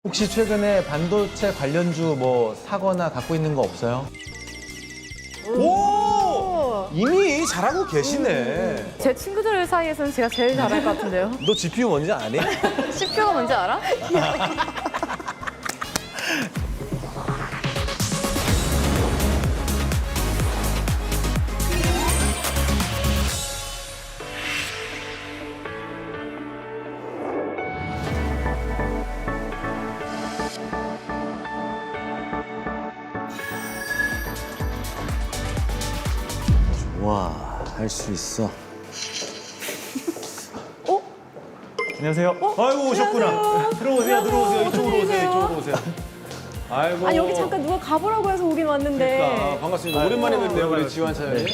혹시 최근에 반도체 관련주 뭐 사거나 갖고 있는 거 없어요? 오! 이미 잘하고 계시네. 제 친구들 사이에서는 제가 제일 잘할 것 같은데요. 너 GPU 뭔지 아니? CPU가 뭔지 알아? 와, 할 수 있어. 안녕하세요. 아이고 오셨구나. 들어오세요, 들어오세요. 이쪽으로 오세요, 이쪽으로 오세요. 아이고. 아 여기 잠깐 누가 가보라고 해서 오긴 왔는데. 그러니까, 반갑습니다. 오랜만에 뵙네요, 우리 지환 차장님.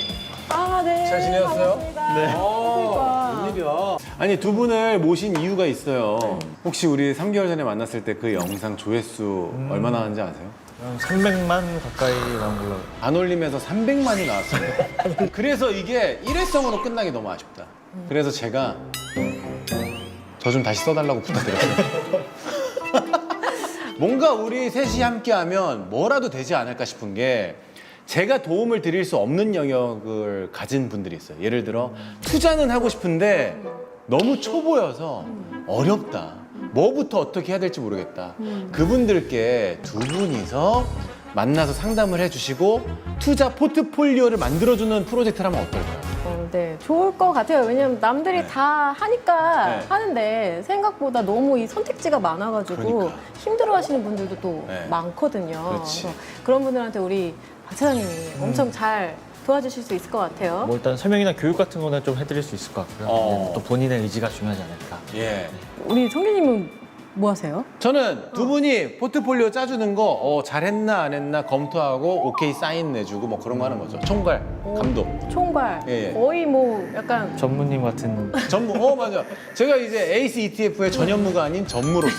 아 네. 잘 지내셨어요? 반갑습니다. 네. 그러니까. 웬일이야. 아니 두 분을 모신 이유가 있어요. 혹시 우리 3개월 전에 만났을 때 그 영상 조회수 얼마나 하는지 아세요? 한 300만 가까이 나온 걸로. 안 올리면서 300만이 나왔어요. 그래서 이게 일회성으로 끝나기 너무 아쉽다. 그래서 제가 저 좀 다시 써달라고 부탁드렸어요. 뭔가 우리 셋이 함께하면 뭐라도 되지 않을까 싶은 게 제가 도움을 드릴 수 없는 영역을 가진 분들이 있어요. 예를 들어 투자는 하고 싶은데 너무 초보여서 어렵다. 뭐부터 어떻게 해야 될지 모르겠다. 그분들께 두 분이서 만나서 상담을 해주시고 투자 포트폴리오를 만들어주는 프로젝트를 하면 어떨까요? 네, 좋을 것 같아요. 왜냐면 남들이 네. 다 하니까 네. 하는데 생각보다 너무 이 선택지가 많아가지고 그러니까. 힘들어하시는 분들도 또 네. 많거든요. 그렇지. 그래서 그런 분들한테 우리 박 차장님이 엄청 잘 도와주실 수 있을 것 같아요. 뭐 일단 설명이나 교육 같은 거는 좀 해드릴 수 있을 것 같고요. 어. 또 본인의 의지가 중요하지 않을까. 예. 우리 총리님은 뭐 하세요? 저는 두 분이 포트폴리오 짜주는 거 잘했나 안 했나 검토하고 오케이 사인 내주고 뭐 그런 거 하는 거죠. 총괄, 감독. 총괄. 예, 예. 거의 뭐 약간 전무님 같은. 전무, 맞아. 제가 이제 에이스 ETF의 전현무가 아닌 전무로서.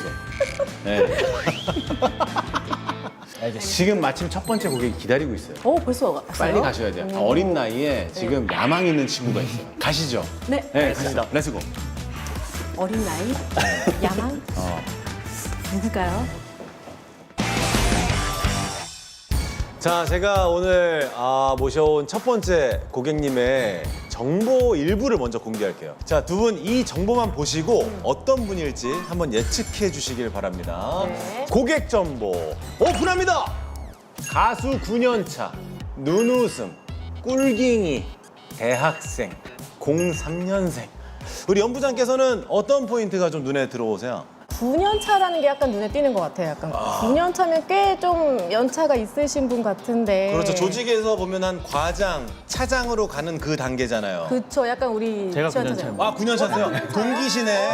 네. 지금 마침 첫 번째 고객이 기다리고 있어요. 벌써 왔어요? 빨리 가셔야 돼요. 오. 어린 나이에 지금 야망 있는 친구가 있어요. 가시죠. 네. 네, 갑시다. 렛츠고. 어린 나이? 야망? 누굴까요? 자, 제가 오늘 모셔온 첫 번째 고객님의 정보 일부를 먼저 공개할게요. 자, 두 분 이 정보만 보시고 어떤 분일지 한번 예측해 주시길 바랍니다. 네. 고객 정보 오픈합니다. 가수 9년차, 눈웃음, 꿀갱이, 대학생, 03년생. 우리 연부장께서는 어떤 포인트가 좀 눈에 들어오세요? 9년 차라는 게 약간 눈에 띄는 것 같아요. 약간 9년 차면 꽤 좀 연차가 있으신 분 같은데. 그렇죠. 조직에서 보면 한 과장, 차장으로 가는 그 단계잖아요. 그쵸. 약간 우리 제가 지원 9년 차장. 차입니다. 9년 차세요? 동기시네.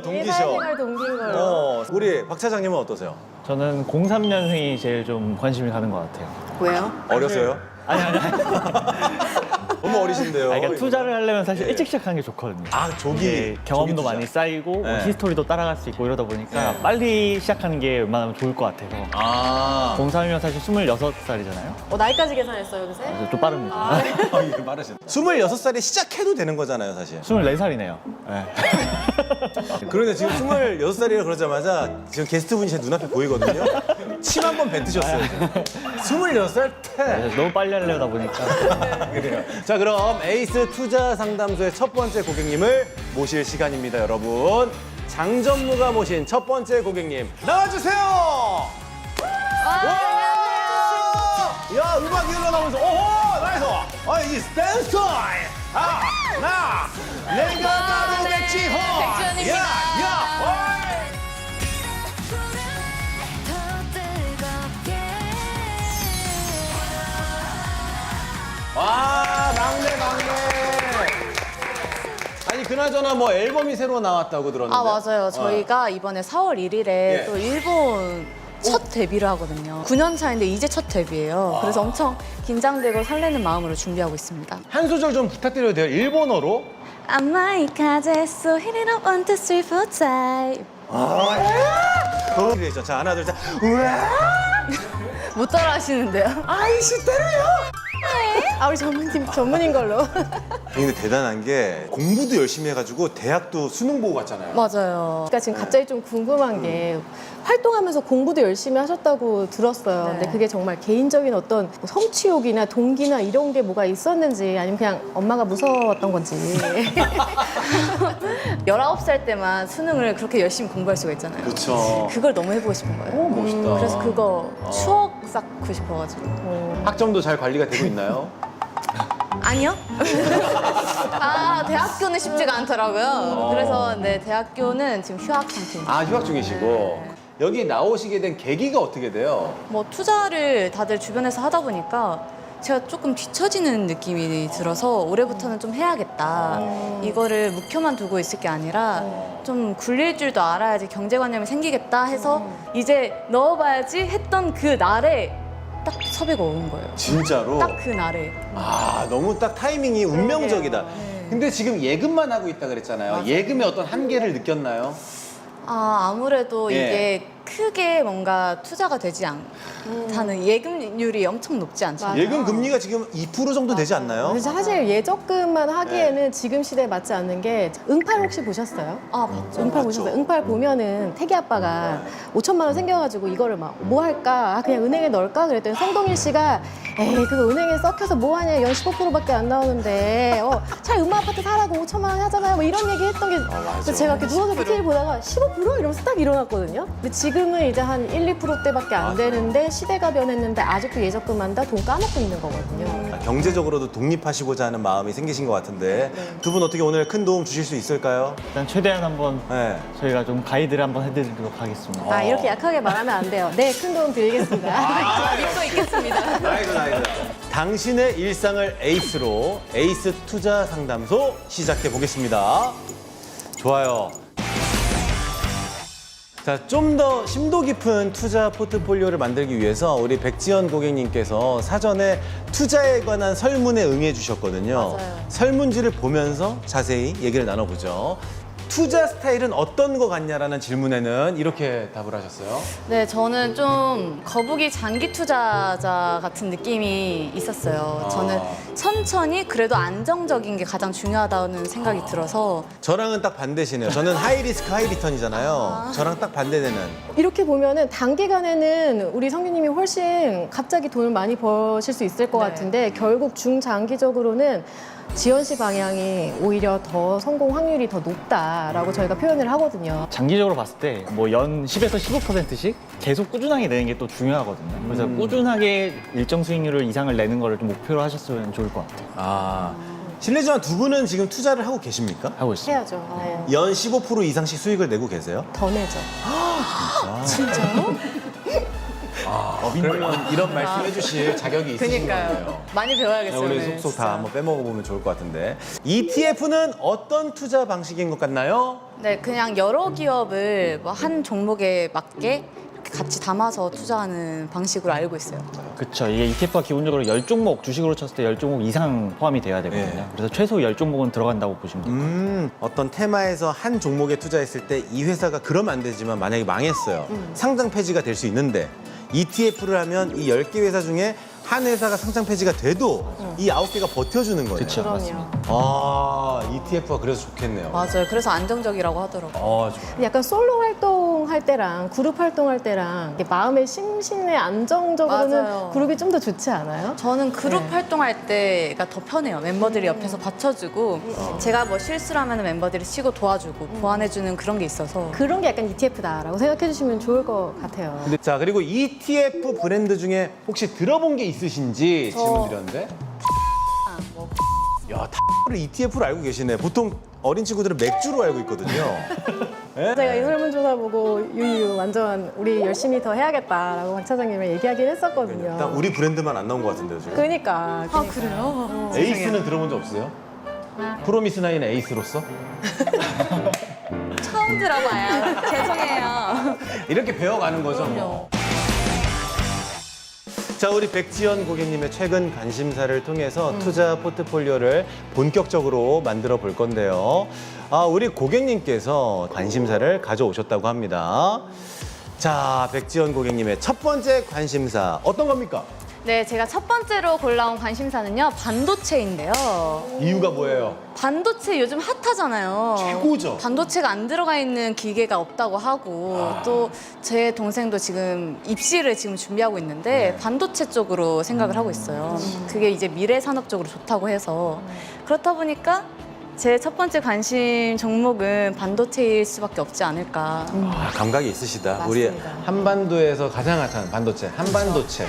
동기셔. 사회생활 동기인 걸로. 우리 박 차장님은 어떠세요? 저는 03년생이 제일 좀 관심이 가는 것 같아요. 왜요? 어려서요? 아니. 너무 어리신데요. 그러니까 투자를 하려면 사실 일찍 시작하는 게 좋거든요. 조기. 이게 경험도 조기 투자. 많이 쌓이고 뭐 네. 히스토리도 따라갈 수 있고 이러다 보니까 빨리 시작하는 게 웬만하면 좋을 것 같아서. 03이면 사실 26살이잖아요. 나이까지 계산했어요, 요새? 그래서 좀 빠릅니다. 이게 빠르신. 26살에 시작해도 되는 거잖아요, 사실. 24살이네요. 네. 그런데 지금 26살이라 그러자마자 지금 게스트분이 제 눈앞에 보이거든요. 침 한 번 뱉으셨어요. 지금. 26살 때. 너무 빨리 하려다 보니까. 그래요. 자, 그럼 에이스 투자 상담소의 첫 번째 고객님을 모실 시간입니다, 여러분. 장전무가 모신 첫 번째 고객님 나와주세요. 와! 야, 음악이 흘러나오면서 오호, 나이스. 이 댄스 타임. 내가 바로 백지호. 백지원입니다. 야. 와, 막내. 아니, 그나저나 뭐 앨범이 새로 나왔다고 들었는데. 아 맞아요. 저희가 이번에 4월 1일에 예. 또 일본 첫 데뷔를 하거든요. 9년 차인데 이제 첫 데뷔예요. 그래서 엄청 긴장되고 설레는 마음으로 준비하고 있습니다. 한 소절 좀 부탁드려도 돼요? 일본어로? 아마이카제 소히리노 1, 2, 3, 4, 5 자, 하나, 둘, 셋. 우와! 못 따라 하시는데요? 아이씨, 때려요! 우리 전문인 걸로. 근데 대단한 게 공부도 열심히 해가지고 대학도 수능 보고 갔잖아요. 맞아요. 그러니까 지금 갑자기 좀 궁금한 게 활동하면서 공부도 열심히 하셨다고 들었어요. 네. 근데 그게 정말 개인적인 어떤 뭐 성취욕이나 동기나 이런 게 뭐가 있었는지 아니면 그냥 엄마가 무서웠던 건지. 19살 때만 수능을 그렇게 열심히 공부할 수가 있잖아요. 그렇죠. 그걸 너무 해보고 싶은 거예요. 멋있다. 그래서 그거 추억 쌓고 싶어가지고. 학점도 잘 관리가 되고 있나요? 아니요. 대학교는 쉽지가 않더라고요. 그래서 네, 대학교는 지금 휴학 상태입니다. 아, 휴학 중이시고. 여기 나오시게 된 계기가 어떻게 돼요? 뭐 투자를 다들 주변에서 하다 보니까 제가 조금 뒤처지는 느낌이 들어서 올해부터는 좀 해야겠다. 이거를 묵혀만 두고 있을 게 아니라 좀 굴릴 줄도 알아야지 경제관념이 생기겠다 해서 이제 넣어봐야지 했던 그 날에 딱 섭외가 온 거예요. 진짜로? 딱 그 날에. 아, 너무 딱 타이밍이 운명적이다. 근데 지금 예금만 하고 있다 그랬잖아요. 예금의 어떤 한계를 느꼈나요? 아무래도 예. 이게 크게 뭔가 투자가 되지 않다는 예금률이 엄청 높지 않잖아요. 예금 금리가 지금 2% 정도 되지 않나요? 근데 사실 예적금만 하기에는 지금 시대에 맞지 않는 게 응팔 혹시 보셨어요? 봤죠. 응팔 보셨어요? 응팔 보면은 태기 아빠가 5천만 원 생겨가지고 이거를 막 뭐 할까? 그냥 은행에 넣을까? 그랬더니 성동일 씨가 에이 그거 은행에 썩혀서 뭐 하냐? 연 15%밖에 안 나오는데 차라리 음마 아파트 사라고 5천만 원 하잖아요. 뭐 이런 얘기 했던 게 그래서 제가 이렇게 누워서 TV를 보다가 15% 이러면서 딱 일어났거든요. 근데 지금은 이제 한 1, 2%대밖에 안 되는데 시대가 변했는데 아직도 예적금 한다? 돈 까먹고 있는 거거든요. 경제적으로도 독립하시고자 하는 마음이 생기신 것 같은데 두 분 어떻게 오늘 큰 도움 주실 수 있을까요? 일단 최대한 한번 네. 저희가 좀 가이드를 한번 해드리도록 하겠습니다. 이렇게 약하게 말하면 안 돼요. 네, 큰 도움 드리겠습니다. 믿고 있겠습니다. 나이스. 당신의 일상을 에이스로 에이스 투자 상담소 시작해 보겠습니다. 좋아요. 자, 좀 더 심도 깊은 투자 포트폴리오를 만들기 위해서 우리 백지연 고객님께서 사전에 투자에 관한 설문에 응해 주셨거든요. 맞아요. 설문지를 보면서 자세히 얘기를 나눠보죠. 투자 스타일은 어떤 거 같냐라는 질문에는 이렇게 답을 하셨어요? 네, 저는 좀 거북이 장기 투자자 같은 느낌이 있었어요. 저는 천천히 그래도 안정적인 게 가장 중요하다는 생각이 들어서 저랑은 딱 반대시네요. 저는 하이 리스크 하이 리턴이잖아요. 저랑 딱 반대되는. 이렇게 보면은 단기간에는 우리 성규님이 훨씬 갑자기 돈을 많이 버실 수 있을 것 네. 같은데 결국 중장기적으로는 지연 씨 방향이 오히려 더 성공 확률이 더 높다라고 저희가 표현을 하거든요. 장기적으로 봤을 때 뭐 연 10에서 15%씩 계속 꾸준하게 내는 게 또 중요하거든요. 그래서 꾸준하게 일정 수익률을 이상을 내는 거를 좀 목표로 하셨으면 좋을 것 같아요. 실례지만 두 분은 지금 투자를 하고 계십니까? 하고 있습니다. 해야죠. 네. 연 15% 이상씩 수익을 내고 계세요? 더 내죠. 그러면 이런 말씀 해주실 자격이 있으신 거예요. 많이 배워야겠어요. 우리 오늘, 속속 진짜. 다 한번 빼먹어 보면 좋을 것 같은데. ETF는 어떤 투자 방식인 것 같나요? 네, 그냥 여러 기업을 뭐 한 종목에 맞게 이렇게 같이 담아서 투자하는 방식으로 알고 있어요. 그렇죠. 이게 ETF가 기본적으로 10종목, 주식으로 쳤을 때 10종목 이상 포함이 돼야 되거든요. 네. 그래서 최소 10종목은 들어간다고 보시면 돼요. 어떤 테마에서 한 종목에 투자했을 때 이 회사가 그러면 안 되지만 만약에 망했어요. 상장 폐지가 될 수 있는데 ETF를 하면 이 10개 회사 중에 한 회사가 상장 폐지가 돼도 이 9개가 버텨주는 거예요. 그렇죠. 그럼요. 맞습니다. ETF가 그래서 좋겠네요. 맞아요. 그래서 안정적이라고 하더라고요. 좋아요. 약간 솔로 활동할 때랑 그룹 활동할 때랑 이렇게 마음의 심신의 안정적으로는 맞아요. 그룹이 좀 더 좋지 않아요? 저는 그룹 네. 활동할 때가 더 편해요. 멤버들이 옆에서 받쳐주고 제가 뭐 실수를 하면 멤버들이 치고 도와주고 보완해주는 그런 게 있어서 그런 게 약간 ETF다라고 생각해 주시면 좋을 것 같아요. 자, 그리고 ETF 브랜드 중에 혹시 들어본 게 있으신지 질문 드렸는데? 야, 를 ETF로 알고 계시네. 보통 어린 친구들은 맥주로 알고 있거든요. 제가 이 설문조사 보고 유유 완전 우리 열심히 더 해야겠다라고 박 차장님을 얘기하긴 했었거든요. 딱 우리 브랜드만 안 나온 것 같은데요, 지금. 그러니까. 그래요? 에이스는 들어본 적 없어요? 프로미스나인 에이스로서? 처음 들어봐요. 죄송해요. 이렇게 배워가는 거죠. 뭐. 자, 우리 백지연 고객님의 최근 관심사를 통해서 투자 포트폴리오를 본격적으로 만들어 볼 건데요. 우리 고객님께서 관심사를 가져오셨다고 합니다. 자, 백지연 고객님의 첫 번째 관심사 어떤 겁니까? 네, 제가 첫 번째로 골라온 관심사는요, 반도체인데요. 이유가 뭐예요? 반도체 요즘 핫하잖아요. 최고죠. 반도체가 안 들어가 있는 기계가 없다고 하고 또 제 동생도 지금 입시를 지금 준비하고 있는데 반도체 쪽으로 생각을 하고 있어요. 그게 이제 미래 산업 쪽으로 좋다고 해서 그렇다 보니까 제 첫 번째 관심 종목은 반도체일 수밖에 없지 않을까. 아, 감각이 있으시다. 우리 맞습니다. 한반도에서 가장 핫한 반도체, 한반도체.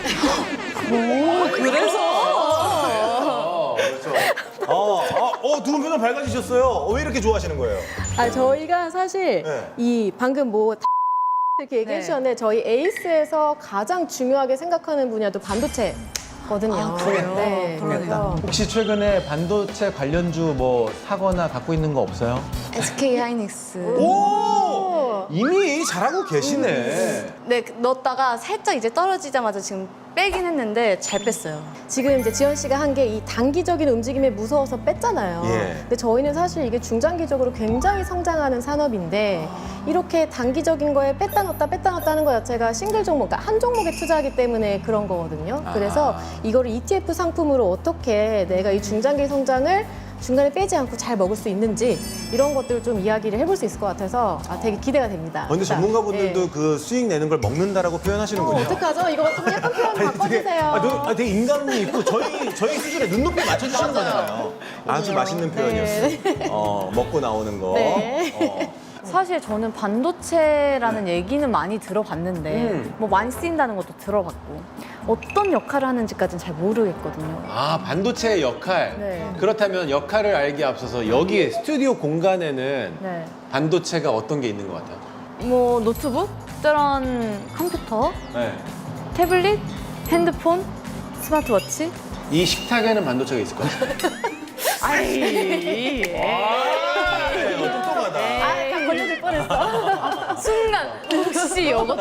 두 분 표정 밝아지셨어요. 왜 이렇게 좋아하시는 거예요? 아, 저희가 사실 네. 이 방금 뭐 이렇게 얘기해 네. 주셨는데 저희 에이스에서 가장 중요하게 생각하는 분야도 반도체거든요. 아, 그래요? 네. 그래서 혹시 최근에 반도체 관련주 뭐 사거나 갖고 있는 거 없어요? SK 하이닉스. 오! 이미 잘하고 계시네. 네, 넣었다가 살짝 이제 떨어지자마자 지금 빼긴 했는데 잘 뺐어요. 지금 이제 지연 씨가 한 게 이 단기적인 움직임에 무서워서 뺐잖아요. 예. 근데 저희는 사실 이게 중장기적으로 굉장히 성장하는 산업인데 이렇게 단기적인 거에 뺐다 넣었다 하는 거 자체가 싱글 종목, 그러니까 한 종목에 투자하기 때문에 그런 거거든요. 그래서 이거를 ETF 상품으로 어떻게 내가 이 중장기 성장을 중간에 빼지 않고 잘 먹을 수 있는지 이런 것들을 좀 이야기를 해볼 수 있을 것 같아서 되게 기대가 됩니다. 근데 전문가분들도 예. 그 수익 내는 걸 먹는다라고 표현하시는군요. 어떡하죠? 이거 좀 약간 표현 바꿔주세요. 되게 인간미 있고 저희 수준에 눈높이 맞춰주시는 거잖아요. 아주 맛있는 표현이었어요. 먹고 나오는 거. 네. 사실 저는 반도체라는 얘기는 많이 들어봤는데 뭐 많이 쓰인다는 것도 들어봤고 어떤 역할을 하는지까지는 잘 모르겠거든요. 아, 반도체의 역할. 네. 그렇다면 역할을 알기에 앞서서 여기에 스튜디오 공간에는 네. 반도체가 어떤 게 있는 것 같아요? 뭐 노트북, 특별한 컴퓨터, 네. 태블릿, 핸드폰, 스마트워치. 이 식탁에는 반도체가 있을 것 같아요. 똑똑하다. 약간 걸려들 뻔했어. 순간 혹시 이것도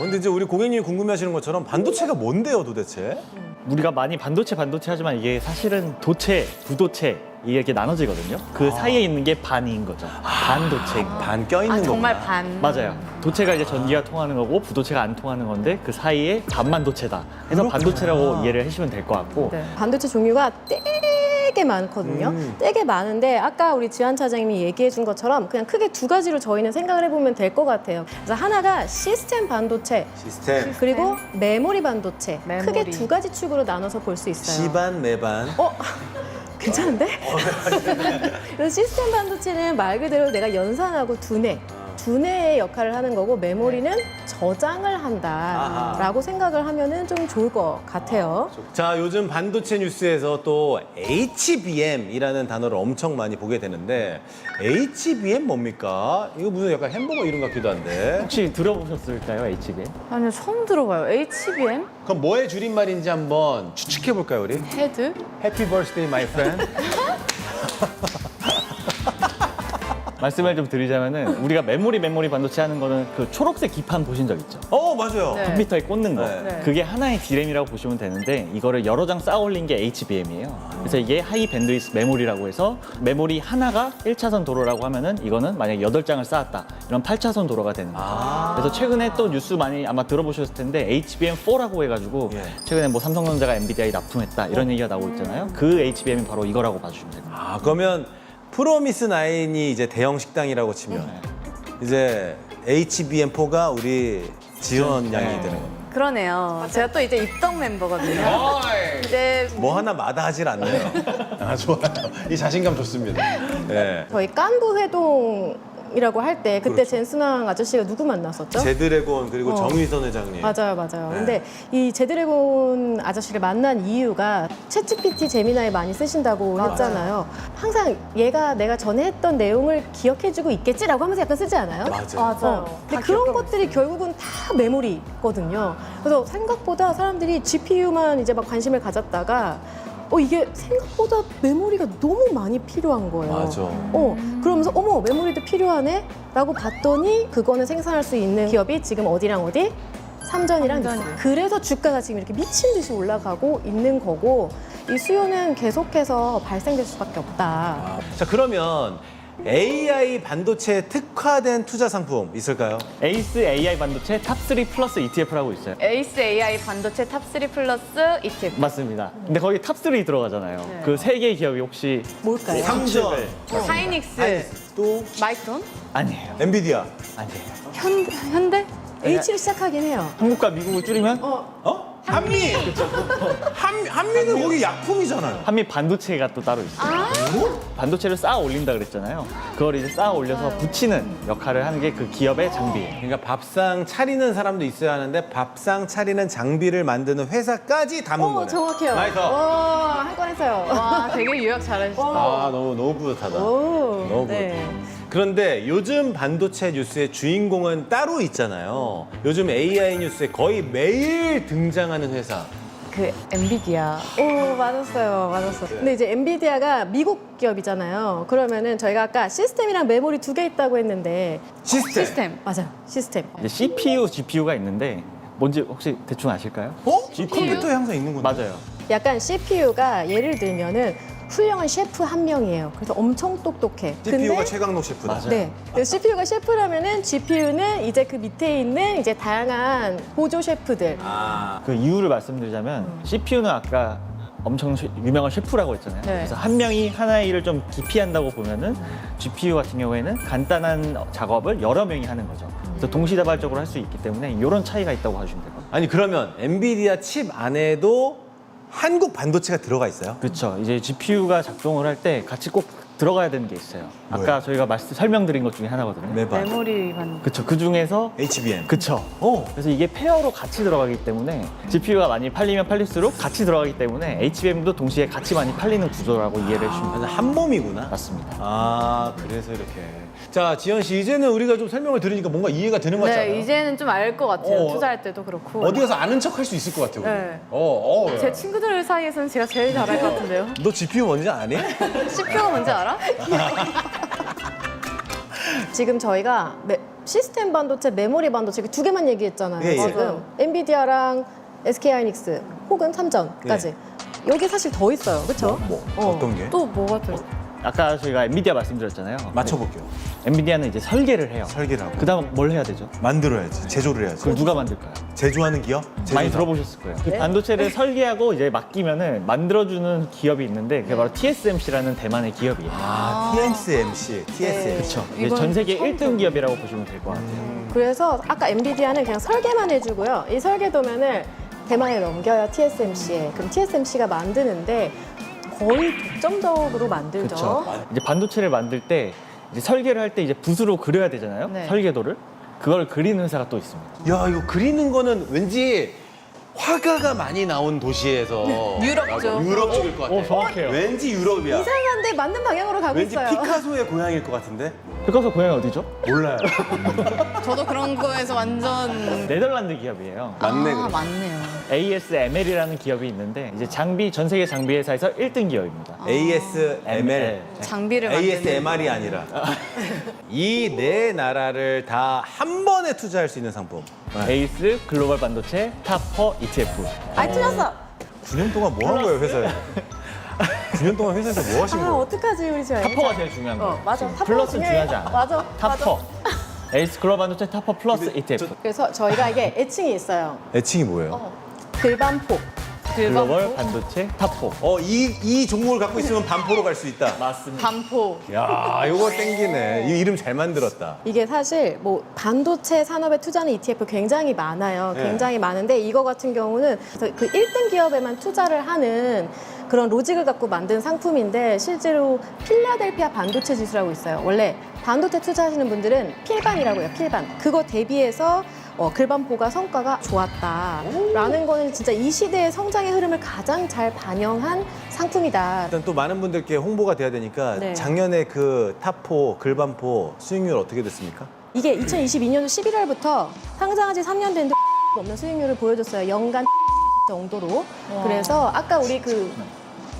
근데 이제 우리 고객님이 궁금해하시는 것처럼 반도체가 뭔데요, 도대체? 우리가 많이 반도체 하지만 이게 사실은 도체, 부도체 이렇게 나눠지거든요. 그 사이에 있는 게 반인 거죠. 반도체인 거. 반 껴있는 거구나. 정말 반. 맞아요. 도체가 이제 전기가 통하는 거고 부도체가 안 통하는 건데 그 사이에 반만도체다. 해서 반도체라고 이해를 해주시면 될 것 같고 네. 반도체 종류가 되게 많거든요. 되게 많은데 아까 우리 지한 차장님이 얘기해 준 것처럼 그냥 크게 두 가지로 저희는 생각을 해보면 될 것 같아요. 그래서 하나가 시스템 반도체 시스템. 그리고 메모리 반도체 메모리. 크게 두 가지 축으로 나눠서 볼 수 있어요. 시반, 매반. 괜찮은데? 그래서 시스템 반도체는 말 그대로 내가 연산하고 두뇌의 역할을 하는 거고 메모리는 저장을 한다라고 생각을 하면은 좀 좋을 것 같아요. 자, 요즘 반도체 뉴스에서 또 HBM이라는 단어를 엄청 많이 보게 되는데 HBM 뭡니까? 이거 무슨 약간 햄버거 이름 같기도 한데. 혹시 들어보셨을까요, HBM? 아니요, 처음 들어봐요. HBM? 그럼 뭐의 줄임말인지 한번 추측해 볼까요, 우리? 헤드? Happy birthday, my friend. 말씀을 좀 드리자면은 우리가 메모리 반도체 하는 거는 그 초록색 기판 보신 적 있죠? 맞아요. 네. 컴퓨터에 꽂는 거. 네. 그게 하나의 D램이라고 보시면 되는데 이거를 여러 장 쌓아 올린 게 HBM이에요. 그래서 이게 하이 밴드위스 메모리라고 해서 메모리 하나가 1차선 도로라고 하면은 이거는 만약에 8장을 쌓았다. 이런 8차선 도로가 되는 거죠. 그래서 최근에 또 뉴스 많이 아마 들어보셨을 텐데 HBM4라고 해가지고 예. 최근에 뭐 삼성전자가 엔비디아에 납품했다 이런 얘기가 나오고 있잖아요. 그 HBM이 바로 이거라고 봐주시면 됩니다. 그러면 프로미스 9이 이제 대형 식당이라고 치면 이제 HBM4가 우리 지원 양이 되는 겁니다. 그러네요. 제가 또 이제 입덕 멤버거든요. 이제 뭐 하나 마다하질 않네요. 아, 좋아요. 이 자신감 좋습니다. 네. 저희 깐부 회동이라고 할 때 그때 젠순왕 아저씨가 누구 만났었죠? 제드래곤 그리고 정의선 회장님. 맞아요. 근데 이 제드래곤 아저씨를 만난 이유가 챗GPT 제미나이 많이 쓰신다고 했잖아요. 항상 얘가 내가 전에 했던 내용을 기억해주고 있겠지라고 하면서 약간 쓰지 않아요? 맞아요. 근데 그런 것들이 결국은 다 메모리거든요. 그래서 생각보다 사람들이 GPU만 이제 막 관심을 가졌다가 이게 생각보다 메모리가 너무 많이 필요한 거예요. 맞아. 그러면서 어머 메모리도 필요하네? 라고 봤더니 그거는 생산할 수 있는 기업이 지금 어디랑 어디? 삼전이랑 있어요. 그래서 주가가 지금 이렇게 미친 듯이 올라가고 있는 거고 이 수요는 계속해서 발생될 수밖에 없다. 자, 그러면 AI 반도체에 특화된 투자 상품 있을까요? 에이스 AI 반도체 탑3 플러스 ETF라고 있어요. 에이스 AI 반도체 탑3 플러스 ETF. 맞습니다. 근데 거기 탑3 들어가잖아요. 그 세 개의 기업이 혹시 뭘까요? 삼전, 하이닉스, 또 마이크론, 아니에요. 엔비디아. 아니에요. 현대? H로 시작하긴 해요. 한국과 미국을 줄이면 어? 한미. 한미는 거기 약품이잖아요. 한미 반도체가 또 따로 있어요. 반도체를 쌓아 올린다 그랬잖아요. 그걸 이제 쌓아 올려서 붙이는 역할을 하는 게 그 기업의 장비예요. 그러니까 밥상 차리는 사람도 있어야 하는데 밥상 차리는 장비를 만드는 회사까지 담은 거네. 정확해요. 나이스. 한 건 했어요. 와, 되게 요약 잘하시다. 아 너무 뿌듯하다. 오, 너무 네. 그런데 요즘 반도체 뉴스의 주인공은 따로 있잖아요. 요즘 AI 뉴스에 거의 매일 등장하는 회사. 그 엔비디아. 오, 맞았어요. 근데 이제 엔비디아가 미국 기업이잖아요. 그러면은 저희가 아까 시스템이랑 메모리 두 개 있다고 했는데 시스템. 맞아요. 시스템. 이제 CPU, GPU가 있는데 뭔지 혹시 대충 아실까요? 컴퓨터에 항상 있는 건데. 맞아요. 약간 CPU가 예를 들면은 훌륭한 셰프 한 명이에요. 그래서 엄청 똑똑해. CPU가 최강록 셰프다. 맞아요. 네. CPU가 셰프라면은 GPU는 이제 그 밑에 있는 이제 다양한 보조 셰프들. 그 이유를 말씀드리자면 CPU는 아까 엄청 유명한 셰프라고 했잖아요. 네. 그래서 한 명이 하나의 일을 좀 깊이 한다고 보면은 GPU 같은 경우에는 간단한 작업을 여러 명이 하는 거죠. 그래서 동시다발적으로 할 수 있기 때문에 이런 차이가 있다고 하시면 돼요. 아니 그러면 엔비디아 칩 안에도 한국 반도체가 들어가 있어요? 그렇죠. 이제 GPU가 작동을 할 때 같이 꼭 들어가야 되는 게 있어요. 뭐예요? 아까 저희가 설명드린 것 중에 하나거든요. 메반, 메모리 반. 그렇죠. 그 중에서 HBM. 그렇죠. 오. 그래서 이게 페어로 같이 들어가기 때문에 GPU가 많이 팔리면 팔릴수록 같이 들어가기 때문에 HBM도 동시에 같이 많이 팔리는 구조라고 이해를 해주시면 완전 한 몸이구나. 맞습니다. 아 그래서 이렇게. 자 지현 씨 이제는 우리가 좀 설명을 들으니까 뭔가 이해가 되는 것 같지 않아요? 네, 이제는 좀 알 것 같아요. 어. 투자할 때도 그렇고. 어디 가서 아는 척 할 수 있을 것 같아요. 우리. 네. 제 친구들 사이에서는 제가 제일 잘할 것 같은데요. 너 GPU 뭔지 아니? CPU가 뭔지 알아? 지금 저희가 시스템 반도체, 메모리 반도체 두 개만 얘기했잖아요. 예, 예. 지금 엔비디아랑 SK하이닉스 혹은 삼전까지. 여기 사실 더 있어요. 그렇죠? 뭐 어떤 게? 또 뭐가 더 있어? 아까 저희가 엔비디아 말씀드렸잖아요. 맞춰볼게요. 엔비디아는 이제 설계를 해요. 설계를 하고. 그다음 뭘 해야 되죠? 만들어야지. 제조를 해야지. 그걸 누가 만들까요? 제조하는 기업? 많이 제조사. 들어보셨을 거예요. 그 반도체를 설계하고 이제 맡기면은 만들어주는 기업이 있는데 그게 바로 TSMC라는 대만의 기업이에요. 아, TSMC. 그렇죠. 이게 이건 전 세계 처음 1등 기업이라고 보시면 될 것 같아요. 그래서 아까 엔비디아는 그냥 설계만 해주고요. 이 설계도면을 대만에 넘겨요, TSMC에. 그럼 TSMC가 만드는데 거의 독점적으로 만들죠. 그렇죠. 이제 반도체를 만들 때 이제 설계를 할 때 이제 붓으로 그려야 되잖아요. 네. 설계도를. 그걸 그리는 회사가 또 있습니다. 야 이거 그리는 거는 왠지 화가가 많이 나온 도시에서 유럽 쪽. 유럽 쪽일 것 같아. 정확해요. 왠지 유럽이야. 이상한데 맞는 방향으로 가고 왠지 있어요. 피카소의 고향일 것 같은데? 피카소 고향이 어디죠? 몰라요. 저도 그런 거에서 완전. 네덜란드 기업이에요. 맞네. 아, 그럼. 맞네요. ASML이라는 기업이 있는데 이제 장비 전 세계 장비 회사에서 1등 기업입니다. ASML. 장비를 만드는. ASMR이 아니라 이 네 나라를 다 한 번에 투자할 수 있는 상품. 에이스 글로벌 반도체 탑4 ETF. 아이, 틀렸어. 9년 동안 뭐 한 거예요 회사에? 9년 동안 회사에서 뭐 하신 아, 거예요? 어떡하지, 우리 지금. 탑4가 제일 중요한 거예요. 맞아. 지금 탑4 플러스는 중요해요. 중요하지 않아. 맞아. 탑4. 에이스 글로벌 반도체 탑4 플러스 ETF. 그래서 저희가 이게 애칭이 있어요. 애칭이 뭐예요? 글반포. 글로벌 반도체 탑4. 이 종목을 갖고 있으면 반포로 갈 수 있다. 맞습니다. 반포. 야, 이거 땡기네. 이 이름 잘 만들었다. 이게 사실 뭐 반도체 산업에 투자하는 ETF 굉장히 많아요. 네. 굉장히 많은데 이거 같은 경우는 그 1등 기업에만 투자를 하는 그런 로직을 갖고 만든 상품인데 실제로 필라델피아 반도체 지수라고 있어요. 원래 반도체 투자하시는 분들은 필반이라고 해요. 필반. 그거 대비해서 글반포가 성과가 좋았다라는 거는 진짜 이 시대의 성장의 흐름을 가장 잘 반영한 상품이다. 일단 또 많은 분들께 홍보가 돼야 되니까 네. 작년에 그 탑포, 글반포 수익률 어떻게 됐습니까? 이게 2022년도 11월부터 상장한 지 3년 됐는데 없는 수익률을 보여줬어요. 연간 정도로. 그래서 아까 우리 그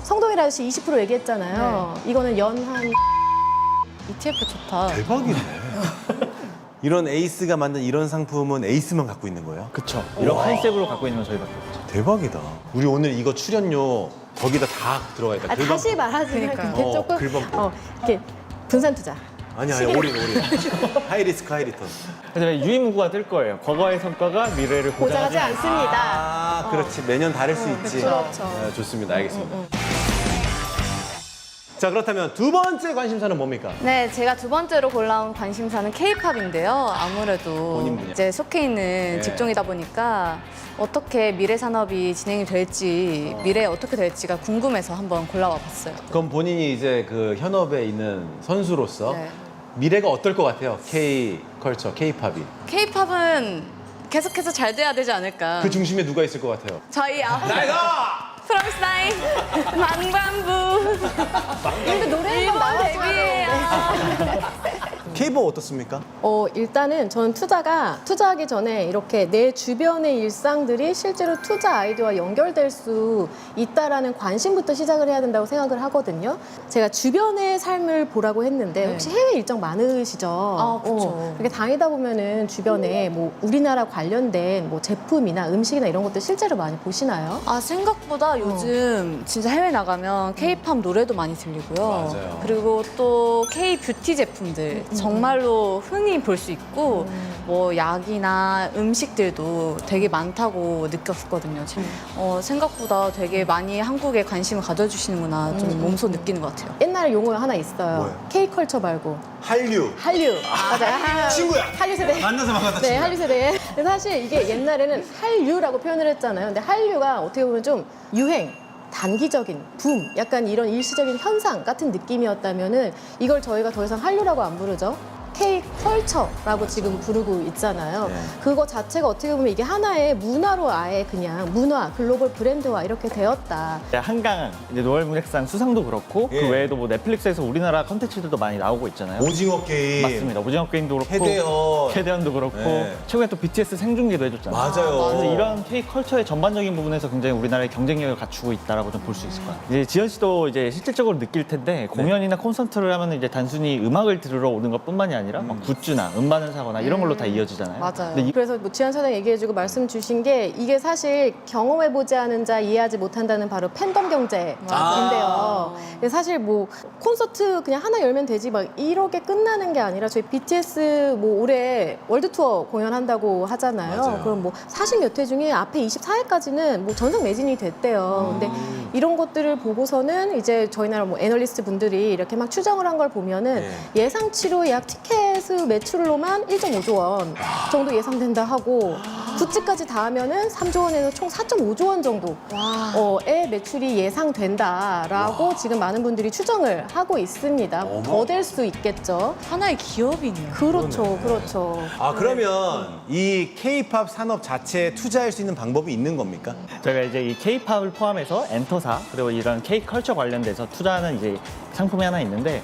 성동일 아저씨 20% 얘기했잖아요. 이거는 연한 ETF 좋다. 대박이네. 이런 에이스가 만든 이런 상품은 에이스만 갖고 있는 거예요? 그쵸. 이런 컨셉으로 갖고 있는 건 저희밖에 없죠. 대박이다. 우리 오늘 이거 출연료 거기다 다 들어가 있다. 다시 말하지만 그러니까요. 그게 조금 글반포. 이렇게 분산 투자. 아니 올인. 하이리스크 하이리턴. 그래서 유의문구가 뜰 거예요. 과거의 성과가 미래를 보장하지 보장하지 않습니다. 않습니다. 아, 그렇지. 매년 다를 수 있지. 그렇죠. 네, 좋습니다. 알겠습니다. 자, 그렇다면 두 번째 관심사는 뭡니까? 네, 제가 두 번째로 골라온 관심사는 K-팝인데요. 아무래도 본인 분야. 이제 속해 있는 네. 직종이다 보니까 어떻게 미래 산업이 진행이 될지, 미래에 어떻게 될지가 궁금해서 한번 골라와 봤어요. 그럼 본인이 이제 그 현업에 있는 선수로서 네. 미래가 어떨 것 같아요? K 컬처, K-팝이. K-팝은 계속해서 잘 돼야 되지 않을까. 그 중심에 누가 있을 것 같아요? 저희 내가! 프롬사인 망반부 근데 노래 한번 나와줘야 데뷔해요. K-팝 어떻습니까? 일단은 저는 투자하기 전에 이렇게 내 주변의 일상들이 실제로 투자 아이디어와 연결될 수 있다라는 관심부터 시작을 해야 된다고 생각을 하거든요. 제가 주변의 삶을 보라고 했는데 혹시 해외 일정 많으시죠? 아, 그쵸. 이렇게 다니다 보면은 주변에 뭐 우리나라 관련된 뭐 제품이나 음식이나 이런 것들 실제로 많이 보시나요? 아, 생각보다 요즘 진짜 해외 나가면 K-팝 노래도 많이 들리고요. 맞아요. 그리고 또 K-뷰티 제품들 정말로 흔히 볼 수 있고 뭐 약이나 음식들도 되게 많다고 느꼈었거든요. 생각보다 되게 많이 한국에 관심을 가져주시는구나 좀 몸소 느끼는 것 같아요. 옛날에 용어 하나 있어요. 뭐예요? K컬처 말고 한류. 한류. 맞아요. 친구야. 한류 세대. 만나서 반갑다, 네, 친구야. 한류 세대. 근데 사실 이게 옛날에는 한류라고 표현을 했잖아요. 근데 한류가 어떻게 보면 좀 유행, 단기적인 붐, 약간 이런 일시적인 현상 같은 느낌이었다면은 이걸 저희가 더 이상 한류라고 안 부르죠. K-컬처라고 지금 부르고 있잖아요. 네. 그거 자체가 어떻게 보면 이게 하나의 문화로 아예 그냥 문화, 글로벌 브랜드화 이렇게 되었다. 한강 이제 노을문학상 수상도 그렇고 예. 그 외에도 뭐 넷플릭스에서 우리나라 컨텐츠들도 많이 나오고 있잖아요. 오징어 게임. 맞습니다. 오징어 게임도 그렇고 캐대헌. 캐대헌도 그렇고 네. 최근에 또 BTS 생중계도 해줬잖아요. 맞아요. 그래서 이런 K-컬처의 전반적인 부분에서 굉장히 우리나라의 경쟁력을 갖추고 있다라고 좀 볼 수 있을 것 같아요. 이제 지현 씨도 이제 실질적으로 느낄 텐데 공연이나 콘서트를 하면 이제 단순히 음악을 들으러 오는 것뿐만이 아니라 막 굿즈나 음반을 사거나 이런 걸로 다 이어지잖아요. 맞아요. 근데 그래서 뭐 지한 사장 얘기해주고 말씀 주신 게 이게 사실 경험해보지 않은 자 이해하지 못한다는 바로 팬덤 경제인데요. 사실 뭐 콘서트 그냥 하나 열면 되지 막 이렇게 끝나는 게 아니라 저희 BTS 뭐 올해 월드 투어 공연한다고 하잖아요. 맞아요. 그럼 뭐 40몇 회 중에 앞에 24회까지는 뭐 전석 매진이 됐대요. 근데 이런 것들을 보고서는 이제 저희 나라 뭐 애널리스트 분들이 이렇게 막 추정을 한 걸 보면은 예상치로 약 티켓 매출로만 1.5조 원 정도 예상된다 하고 굿즈까지 다 하면은 3조 원에서 총 4.5조 원 정도의 매출이 예상된다라고 지금 많은 분들이 추정을 하고 있습니다. 더 될 수 있겠죠. 하나의 기업이네요. 그렇죠, 그렇죠. 아, 그러면 이 K-팝 산업 자체에 투자할 수 있는 방법이 있는 겁니까? 저희가 이제 이 K-팝을 포함해서 엔터사 그리고 이런 K-컬처 관련돼서 투자하는 이제 상품이 하나 있는데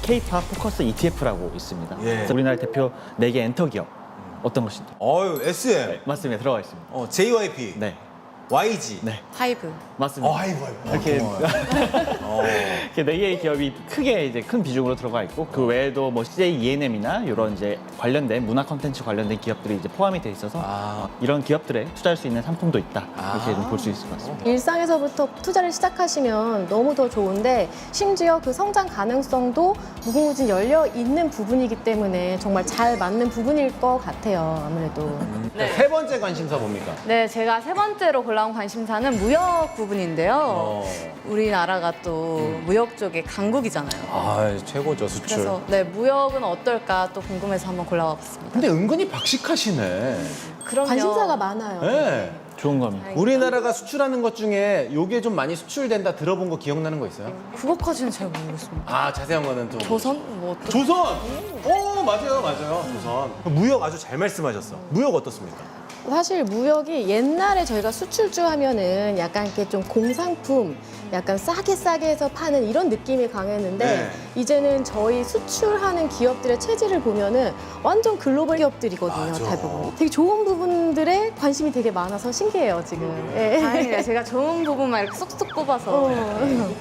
K-팝 포커스 ETF라고 있습니다. 예. 그래서 우리나라 대표 4개 엔터 기업 어떤 것인지 SM, 맞습니다. 들어가 있습니다. JYP, 네, YG. 네, 하이브. 맞습니다. 아이고. 이렇게 이렇게 4개의 기업이 크게 이제 큰 비중으로 들어가 있고 그 외에도 뭐 CJ ENM이나 이런 이제 관련된 문화 콘텐츠 관련된 기업들이 이제 포함이 돼 있어서 이런 기업들에 투자할 수 있는 상품도 있다 이렇게 좀 볼 수 있을 것 같습니다. 일상에서부터 투자를 시작하시면 너무 더 좋은데 심지어 그 성장 가능성도 무궁무진 열려 있는 부분이기 때문에 정말 잘 맞는 부분일 것 같아요. 아무래도. 세 번째 관심사 뭡니까? 네, 제가 세 번째로 골라온 관심사는 무역 부분인데요. 우리나라가 또 무역 쪽의 강국이잖아요. 아, 최고죠, 수출. 그래서 네, 무역은 어떨까 또 궁금해서 한번 골라와 봤습니다. 근데 은근히 박식하시네. 그럼요. 관심사가 많아요. 네. 좋은 겁니다. 우리나라가 수출하는 것 중에 요게 좀 많이 수출된다 들어본 거 기억나는 거 있어요? 그것까지는 잘 모르겠습니다. 아, 자세한 거는 좀. 조선? 뭐 어떤? 조선! 맞아요. 조선. 무역 아주 잘 말씀하셨어. 무역 어떻습니까? 사실 무역이 옛날에 저희가 수출주 하면은 약간 이렇게 좀 공상품, 약간 싸게 해서 파는 이런 느낌이 강했는데 네. 이제는 저희 수출하는 기업들의 체질을 보면은 완전 글로벌 기업들이거든요, 맞아. 대부분. 되게 좋은 부분들에 관심이 되게 많아서 신기해요, 지금. 예. 다행이다. 제가 좋은 부분만 이렇게 쏙쏙 뽑아서.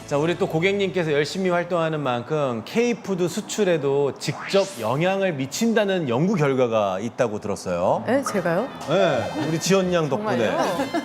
자, 우리 또 고객님께서 열심히 활동하는 만큼 K푸드 수출에도 직접 영향을 미친다는 연구 결과가 있다고 들었어요. 예, 제가요? 네. 네, 우리 지연 양 덕분에.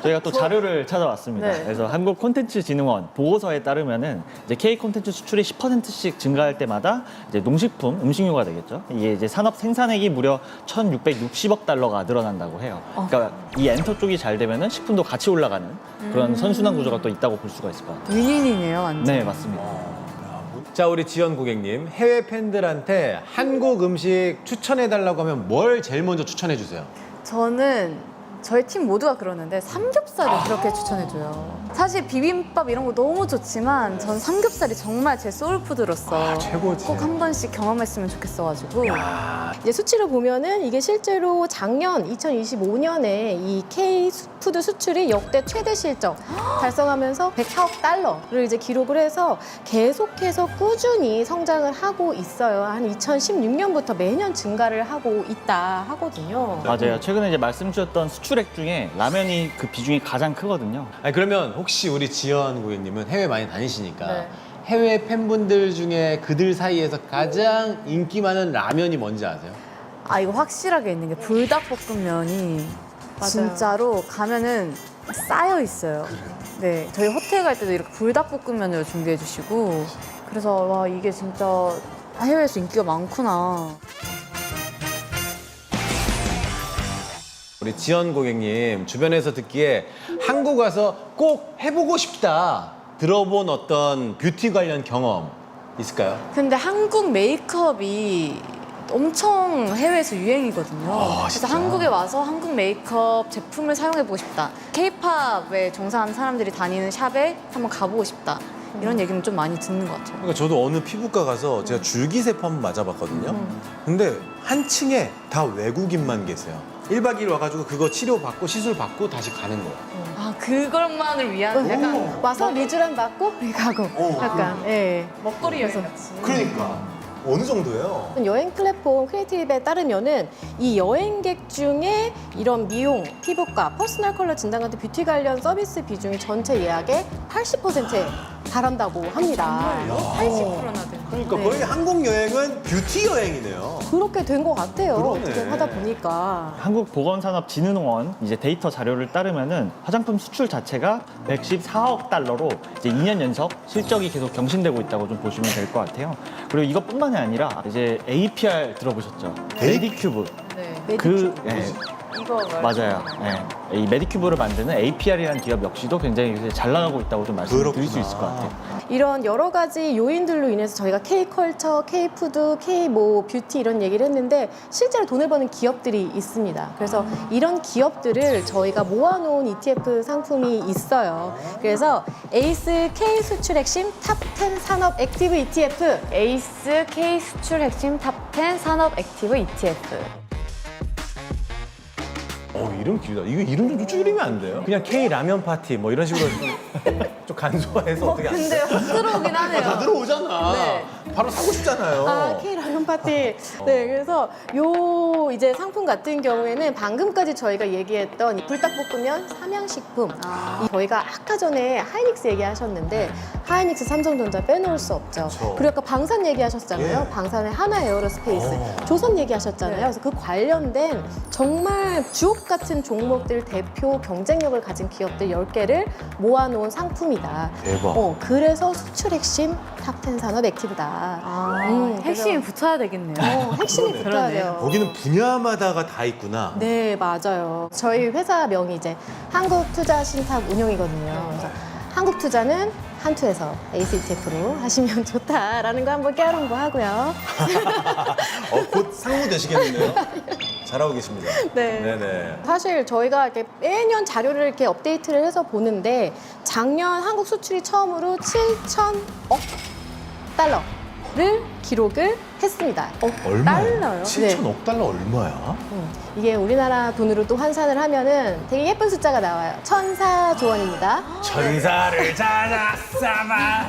저희가 또 자료를 찾아왔습니다. 네. 그래서 한국콘텐츠진흥원 보고서에 따르면은 이제 K 콘텐츠 수출이 10%씩 증가할 때마다 이제 농식품, 음식료가 되겠죠. 이게 이제 산업 생산액이 무려 1,660억 달러가 늘어난다고 해요. 그러니까 이 엔터 쪽이 잘 되면은 식품도 같이 올라가는 그런 선순환 구조가 또 있다고 볼 수가 있을 것 같아요. 윈윈이네요, 완전. 네, 맞습니다. 자, 우리 지연 고객님, 해외 팬들한테 한국 음식 추천해달라고 하면 뭘 제일 먼저 추천해 주세요? 저는 저희 팀 모두가 그러는데 삼겹살을 그렇게 추천해줘요. 사실 비빔밥 이런 거 너무 좋지만 전 삼겹살이 정말 제 소울푸드로서 최고지. 꼭 한 번씩 경험했으면 좋겠어가지고 이제 수치를 보면은 이게 실제로 작년 2025년에 이 K 푸드 수출이 역대 최대 실적 달성하면서 104억 달러를 이제 기록을 해서 계속해서 꾸준히 성장을 하고 있어요. 한 2016년부터 매년 증가를 하고 있다 하거든요. 맞아요. 최근에 이제 말씀 주셨던 수출액 중에 라면이 그 비중이 가장 크거든요. 아니, 그러면 혹시 우리 지연 고객님은 해외 많이 다니시니까 네. 해외 팬분들 중에 그들 사이에서 가장 인기 많은 라면이 뭔지 아세요? 아 이거 확실하게 있는 게 불닭볶음면이 맞아요. 진짜로 가면은 쌓여 있어요. 네, 저희 호텔 갈 때도 이렇게 불닭볶음면을 준비해 주시고 그래서 와 이게 진짜 해외에서 인기가 많구나. 우리 지연 고객님 주변에서 듣기에 한국 와서 꼭 해보고 싶다 들어본 어떤 뷰티 관련 경험 있을까요? 근데 한국 메이크업이 엄청 해외에서 유행이거든요. 그래서 한국에 와서 한국 메이크업 제품을 사용해보고 싶다. K-팝에 종사하는 사람들이 다니는 샵에 한번 가보고 싶다. 이런 얘기는 좀 많이 듣는 것 같아요. 그러니까 저도 어느 피부과 가서 제가 줄기세포 한번 맞아봤거든요. 근데 한 층에 다 외국인만 계세요. 1박 2일 와가지고 그거 치료받고 시술받고 다시 가는 거예요. 아 그것만을 위한 약간 와서 리쥬란 받고 가고 약간 예. 먹거리 여행 같이. 그러니까 어느 정도예요? 여행 플랫폼 크리에이티브에 따르면은 이 여행객 중에 이런 미용, 피부과, 퍼스널 컬러 진단 같은 뷰티 관련 서비스 비중이 전체 예약의 80%에 달한다고 합니다. 80%나 돼. 그러니까 네. 거의 한국 여행은 뷰티 여행이네요. 그렇게 된 것 같아요. 그러네. 어떻게 하다 보니까. 한국보건산업진흥원 이제 데이터 자료를 따르면은 화장품 수출 자체가 114억 달러로 이제 2년 연속 실적이 계속 경신되고 있다고 좀 보시면 될 것 같아요. 그리고 이것뿐만이 아니라 이제 APR 들어보셨죠? 메디큐브. 네. 그 예, 이거 맞아요. 예. 이 메디큐브를 만드는 APR이라는 기업 역시도 굉장히 요새 잘 나가고 있다고 좀 말씀드릴 수 있을 것 같아요. 이런 여러 가지 요인들로 인해서 저희가 K컬처, K푸드, K뭐 뷰티 이런 얘기를 했는데 실제로 돈을 버는 기업들이 있습니다. 그래서 이런 기업들을 저희가 모아놓은 ETF 상품이 있어요. 그래서 에이스 K 수출 핵심 탑10 산업 액티브 ETF. 에이스 K 수출 핵심 탑10 산업 액티브 ETF. 이름 길다. 이거 이름 좀 줄이면 안 돼요? 그냥 K 라면 파티 뭐 이런 식으로 좀 간소화해서 어떻게 안 근데 확 들어오긴 하네요. 다 들어오잖아. 네. 바로 사고 싶잖아요. 아, K라면 파티. 네, 그래서 요 이제 상품 같은 경우에는 방금까지 저희가 얘기했던 이 불닭볶음면 삼양식품. 이 저희가 아까 전에 하이닉스 얘기하셨는데 하이닉스, 삼성전자 빼놓을 수 없죠. 그리고 아까 방산 얘기하셨잖아요. 예. 방산의 하나 에어로스페이스. 조선 얘기하셨잖아요. 그래서 그 관련된 정말 주옥 같은 종목들 대표 경쟁력을 가진 기업들 10개를 모아놓은 상품이다. 대박. 그래서 수출 핵심 탑10 산업 액티브다. 핵심이 붙어야 되겠네요. 핵심이 붙어야 돼요. 거기는 분야마다가 다 있구나. 네, 맞아요. 저희 회사 명이 이제 한국투자신탁 운용이거든요. 그래서 한국투자는 한투에서 에이스 ETF로 하시면 좋다라는 거 한번 깨알홍보 하고요. 곧 상무 되시겠는데요? 잘하고 계십니다. 네. 네네. 사실 저희가 이렇게 매년 자료를 이렇게 업데이트를 해서 보는데 작년 한국 수출이 처음으로 7천억 달러를 기록을 했습니다. 얼마예요? 달러요? 7천억 달러 얼마야? 이게 우리나라 돈으로 또 환산을 하면은 되게 예쁜 숫자가 나와요. 1,004조 원입니다. 천사를 찾았사마.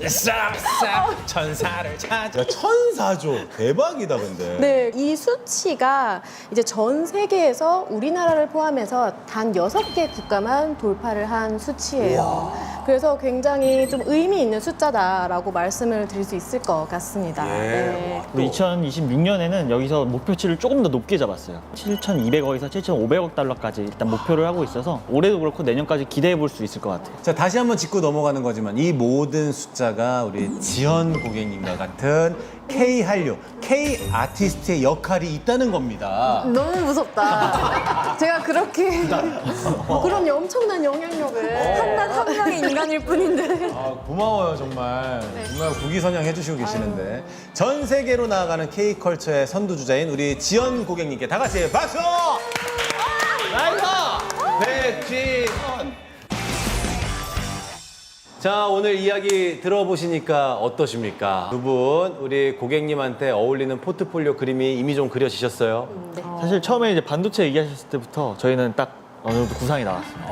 싹싹 천사를 찾아. 야, 천사죠. 대박이다 근데. 네, 이 수치가 이제 전 세계에서 우리나라를 포함해서 단 6개 국가만 돌파를 한 수치예요. 그래서 굉장히 좀 의미 있는 숫자다라고 말씀을 드릴 수 있을 것 같습니다. 네. 그리고 2026년에는 여기서 목표치를 조금 더 높게 잡았어요. 7,200억에서 7,500억 달러까지 일단 목표를 하고 있어서 올해도 그렇고 내년까지 기대해 볼 수 있을 것 같아요. 자, 다시 한번 짚고 넘어가는 거지만 이 모든 숫자가 우리 지연 고객님과 같은 K 한류, K 아티스트의 역할이 있다는 겁니다. 너무 무섭다. 제가 그렇게 그런 엄청난 영향력을 한 명의 인간일 뿐인데. 아, 고마워요 정말. 정말 국위선양 해주시고 계시는데 전 세계로 나아가는 K컬처의 선두주자인 우리 지연 고객님께 다 같이 박수! 나이스! 백지연! 자, 오늘 이야기 들어보시니까 어떠십니까? 두 분 우리 고객님한테 어울리는 포트폴리오 그림이 이미 좀 그려지셨어요? 사실 처음에 이제 반도체 얘기하셨을 때부터 저희는 딱 어느 정도 구상이 나왔습니다.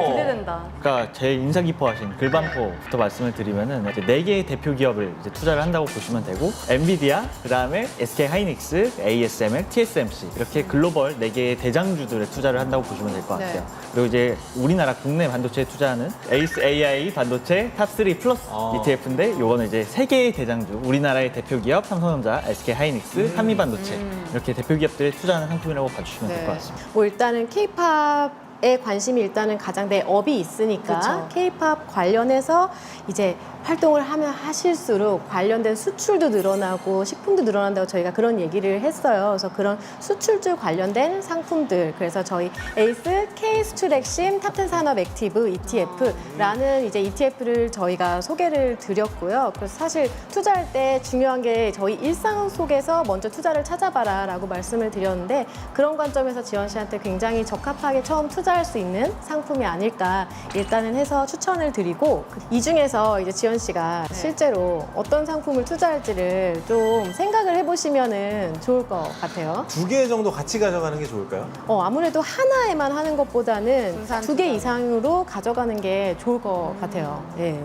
기대된다. 그러니까 제일 인상 깊어하신 글반포부터 말씀을 드리면은 이제 4개의 대표 기업을 이제 투자를 한다고 보시면 되고 엔비디아, 그다음에 SK 하이닉스, ASML, TSMC 이렇게 글로벌 4개의 대장주들에 투자를 한다고 보시면 될 것 같아요. 그리고 이제 우리나라 국내 반도체에 투자하는 에이스 AI 반도체 탑3 플러스 ETF인데 요거는 이제 3개의 대장주, 우리나라의 대표 기업 삼성전자, SK 하이닉스, 한미반도체 이렇게 대표 기업들에 투자하는 상품이라고 봐주시면 될 것 같습니다. 뭐 일단은 K-팝에 관심이 일단은 가장 내 업이 있으니까 K-팝 관련해서 이제 활동을 하면 하실수록 관련된 수출도 늘어나고 식품도 늘어난다고 저희가 그런 얘기를 했어요. 그래서 그런 수출주 관련된 상품들, 그래서 저희 에이스 K 수출 핵심 탑10 산업 액티브 ETF라는 이제 ETF를 저희가 소개를 드렸고요. 그래서 사실 투자할 때 중요한 게 저희 일상 속에서 먼저 투자를 찾아봐라라고 말씀을 드렸는데 그런 관점에서 지원 씨한테 굉장히 적합하게 처음 투자할 수 있는 상품이 아닐까 일단은 해서 추천을 드리고, 이 중에서 이제 지원 씨가 실제로 어떤 상품을 투자할지를 좀 생각을 해보시면은 좋을 것 같아요. 2개 정도 같이 가져가는 게 좋을까요? 아무래도 하나에만 하는 것보다는 분산 2개 이상으로 가져가는 게 좋을 것 같아요. 예.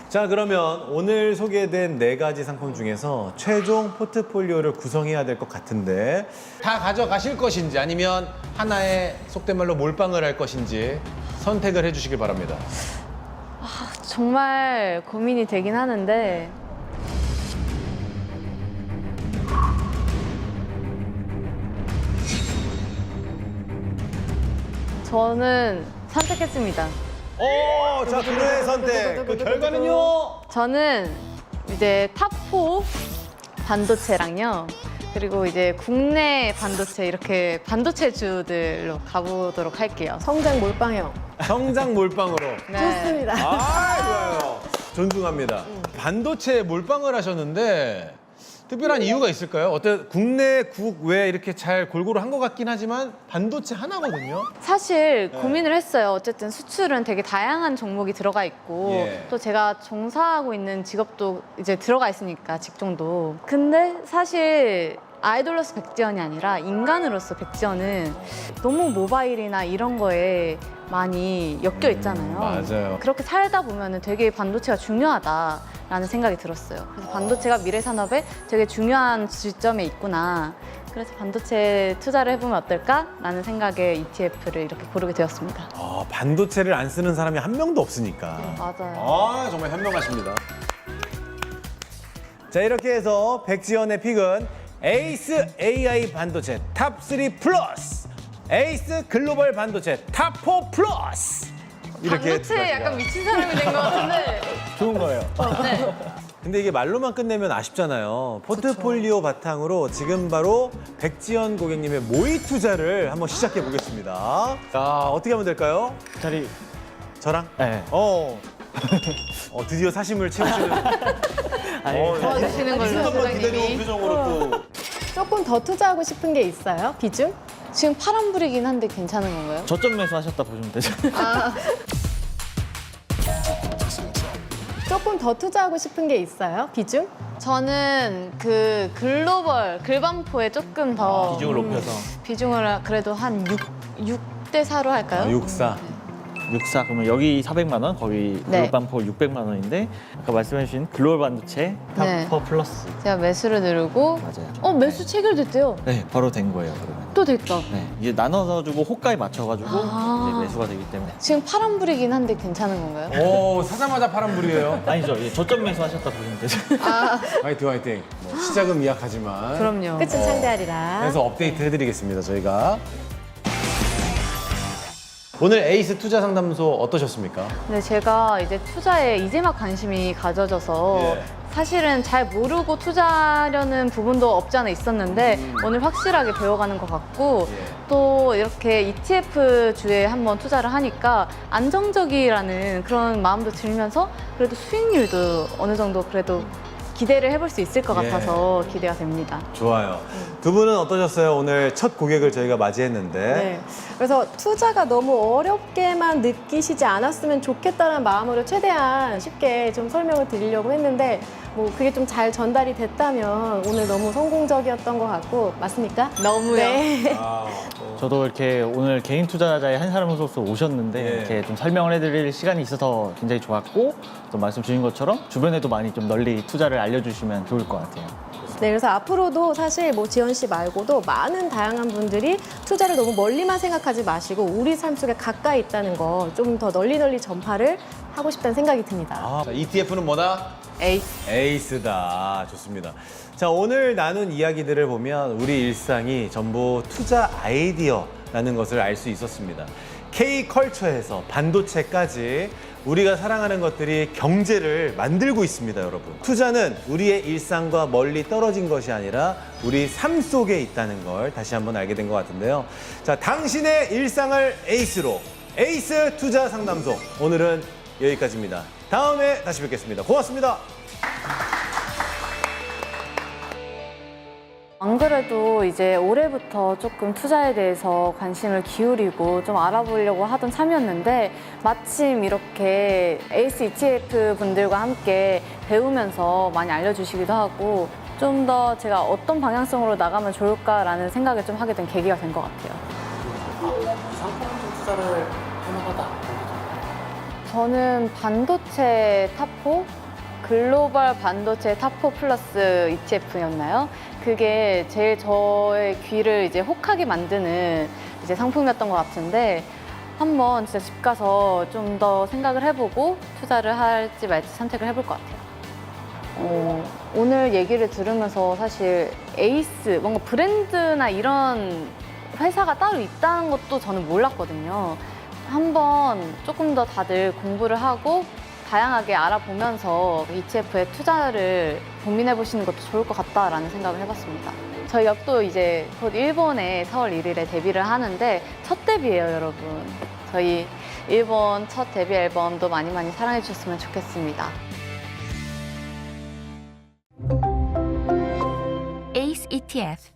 자, 그러면 오늘 소개된 4가지 상품 중에서 최종 포트폴리오를 구성해야 될 것 같은데 다 가져가실 것인지 아니면 하나에 속된 말로 몰빵을 할 것인지 선택을 해주시길 바랍니다. 정말 고민이 되긴 하는데 저는 선택했습니다. 자, 그녀의 선택. 그 결과는요? 저는 이제 탑4 반도체랑요. 그리고 이제 국내 반도체 이렇게 반도체주들로 가보도록 할게요. 성장 몰빵형. 성장 몰빵으로. 네. 좋습니다. 아, 좋아요. 존중합니다. 반도체 몰빵을 하셨는데 특별한 이유가 있을까요? 국내 국 외 이렇게 잘 골고루 한 것 같긴 하지만 반도체 하나거든요. 사실 고민을 했어요. 어쨌든 수출은 되게 다양한 종목이 들어가 있고 예. 또 제가 종사하고 있는 직업도 이제 들어가 있으니까 직종도. 근데 사실 아이돌로서 백지연이 아니라 인간으로서 백지연은 너무 모바일이나 이런 거에 많이 엮여 있잖아요. 맞아요. 그렇게 살다 보면 되게 반도체가 중요하다라는 생각이 들었어요. 그래서 반도체가 미래 산업에 되게 중요한 지점에 있구나. 그래서 반도체 투자를 해보면 어떨까라는 생각에 ETF를 이렇게 고르게 되었습니다. 반도체를 안 쓰는 사람이 한 명도 없으니까. 맞아요. 정말 현명하십니다. 자, 이렇게 해서 백지연의 픽은 에이스 AI 반도체 탑3 플러스, 에이스 글로벌 반도체 탑4 플러스. 이렇게 반도체에 약간 미친 사람이 된 것 같은데. 좋은 거예요. 네. 근데 이게 말로만 끝내면 아쉽잖아요. 포트폴리오 바탕으로 지금 바로 백지연 고객님의 모의 투자를 한번 시작해 보겠습니다. 자, 어떻게 하면 될까요? 자리. 저랑? 네. 드디어 사심을 채우시는. 도와주시는 걸로 잠깐만 기다리고 소장님이. 표정으로 또. 조금 더 투자하고 싶은 게 있어요? 비중? 지금 파란불이긴 한데 괜찮은 건가요? 저점 매수하셨다 보시면 되죠. 조금 더 투자하고 싶은 게 있어요? 비중? 저는 그 글로벌 글반포에 조금 더 비중을 높여서. 비중을 그래도 한 6대 4로 할까요? 6사. 64 그러면 여기 400만 원, 거기 네. 글로반포 600만 원인데 아까 말씀해주신 글로벌 반도체 네. 탑4 플러스 제가 매수를 누르고 맞아요. 매수 체결됐대요. 네, 바로 된 거예요. 그러면. 또 됐다. 네, 이게 나눠서 주고 호가에 맞춰가지고 아. 이제 매수가 되기 때문에 지금 파란불이긴 한데 괜찮은 건가요? 오, 사자마자 파란불이에요. 아니죠. 이게 저점 매수하셨다 보시면 되죠. 화이팅, 화이팅. 뭐 시작은 미약하지만. 그럼요. 끝은 창대하리라. 그래서 업데이트 해드리겠습니다, 저희가. 오늘 에이스 투자 상담소 어떠셨습니까? 네, 제가 이제 투자에 이제 막 관심이 가져져서 예. 사실은 잘 모르고 투자하려는 부분도 없지 않아 있었는데 오늘 확실하게 배워가는 것 같고 예. 또 이렇게 ETF 주에 한번 투자를 하니까 안정적이라는 그런 마음도 들면서 그래도 수익률도 어느 정도 그래도 기대를 해볼 수 있을 것 예. 같아서 기대가 됩니다. 좋아요. 두 분은 어떠셨어요? 오늘 첫 고객을 저희가 맞이했는데. 네. 그래서 투자가 너무 어렵게만 느끼시지 않았으면 좋겠다는 마음으로 최대한 쉽게 좀 설명을 드리려고 했는데 뭐 그게 좀 잘 전달이 됐다면 오늘 너무 성공적이었던 것 같고 맞습니까? 너무요. 네. 저도 이렇게 오늘 개인 투자자의 한 사람으로서 오셨는데 예. 이렇게 좀 설명을 해드릴 시간이 있어서 굉장히 좋았고 또 말씀 주신 것처럼 주변에도 많이 좀 널리 투자를 알려주시면 좋을 것 같아요. 네, 그래서 앞으로도 사실 뭐 지연 씨 말고도 많은 다양한 분들이 투자를 너무 멀리만 생각하지 마시고 우리 삶 속에 가까이 있다는 거 좀 더 널리 전파를 하고 싶다는 생각이 듭니다. 자, ETF는 뭐다? 에이스. 에이스다. 좋습니다. 자, 오늘 나눈 이야기들을 보면 우리 일상이 전부 투자 아이디어라는 것을 알 수 있었습니다. K컬처에서 반도체까지 우리가 사랑하는 것들이 경제를 만들고 있습니다, 여러분. 투자는 우리의 일상과 멀리 떨어진 것이 아니라 우리 삶 속에 있다는 걸 다시 한번 알게 된 것 같은데요. 자, 당신의 일상을 에이스로 에이스 투자 상담소. 오늘은 여기까지입니다. 다음에 다시 뵙겠습니다. 고맙습니다. 안 그래도 이제 올해부터 조금 투자에 대해서 관심을 기울이고 좀 알아보려고 하던 참이었는데 마침 이렇게 에이스 ETF 분들과 함께 배우면서 많이 알려주시기도 하고 좀 더 제가 어떤 방향성으로 나가면 좋을까라는 생각을 좀 하게 된 계기가 된 것 같아요. 저는 반도체 탑4? 글로벌 반도체 탑4 플러스 ETF였나요? 그게 제일 저의 귀를 이제 혹하게 만드는 이제 상품이었던 것 같은데 한번 진짜 집 가서 좀 더 생각을 해보고 투자를 할지 말지 선택을 해볼 것 같아요. 오늘 얘기를 들으면서 사실 에이스, 뭔가 브랜드나 이런 회사가 따로 있다는 것도 저는 몰랐거든요. 한번 조금 더 다들 공부를 하고 다양하게 알아보면서 ETF에 투자를 고민해 보시는 것도 좋을 것 같다라는 생각을 해봤습니다. 저희가 또 이제 곧 일본에 4월 1일에 데뷔를 하는데 첫 데뷔예요, 여러분. 저희 일본 첫 데뷔 앨범도 많이 사랑해 주셨으면 좋겠습니다. 에이스 ETF